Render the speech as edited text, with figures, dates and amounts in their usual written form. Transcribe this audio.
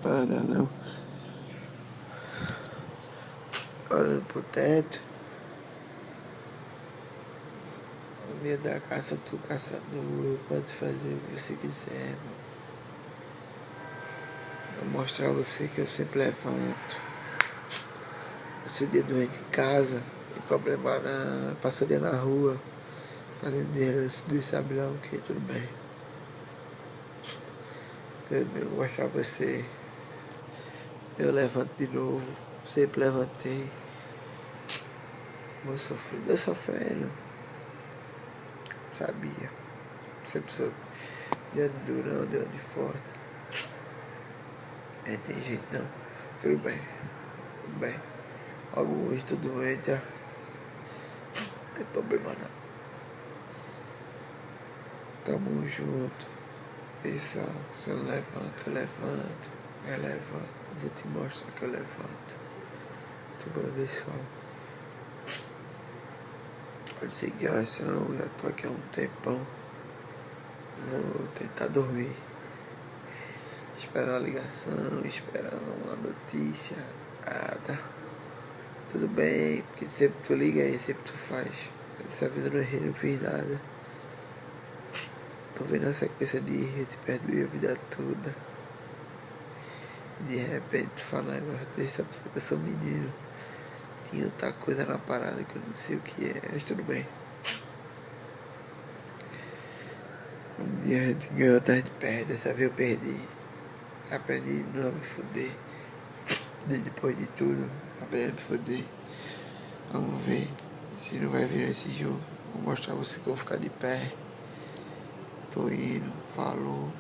Para não. Olhando pro teto. No meio da caça, tu caçador. Pode fazer o que você quiser. Vou mostrar a você que eu sempre levanto. Se o dia doente em casa, tem problema não. Passa o dia na rua. Fazendeiro, Deus sabe lá o que, tudo bem. Eu vou mostrar pra você. Eu levanto de novo. Sempre levantei. Meu sofrendo. Sabia. Sempre sou dia de durão, dia de forte. Não tem jeito não. Tudo bem. Tudo bem. Logo hoje tô doente, ó. Não tem problema não. Tamo junto. Pessoal, se eu levanto, eu levanto. Eu levanto. Vou te mostrar que eu levanto. Tudo bem, pessoal. Pode ser que horas são, já tô aqui há um tempão. Vou tentar dormir. Esperar a ligação, esperar uma notícia. Nada. Tudo bem, porque sempre tu liga aí, sempre tu faz. Dessa vez eu não errei, não fiz nada. Tô vendo a sequência de erro, eu te perdoei a vida toda. De repente tu fala, mas deixa pra você que eu sou menino. Tinha outra coisa na parada que eu não sei o que é, mas tudo bem. Um dia a gente ganhou, outra a gente perde, dessa vez eu perdi. Aprendi não a me fuder. Depois de tudo, aprendi a me fuder. Vamos ver se não vai virar esse jogo. Vou mostrar a você que eu vou ficar de pé. Tô indo, falou.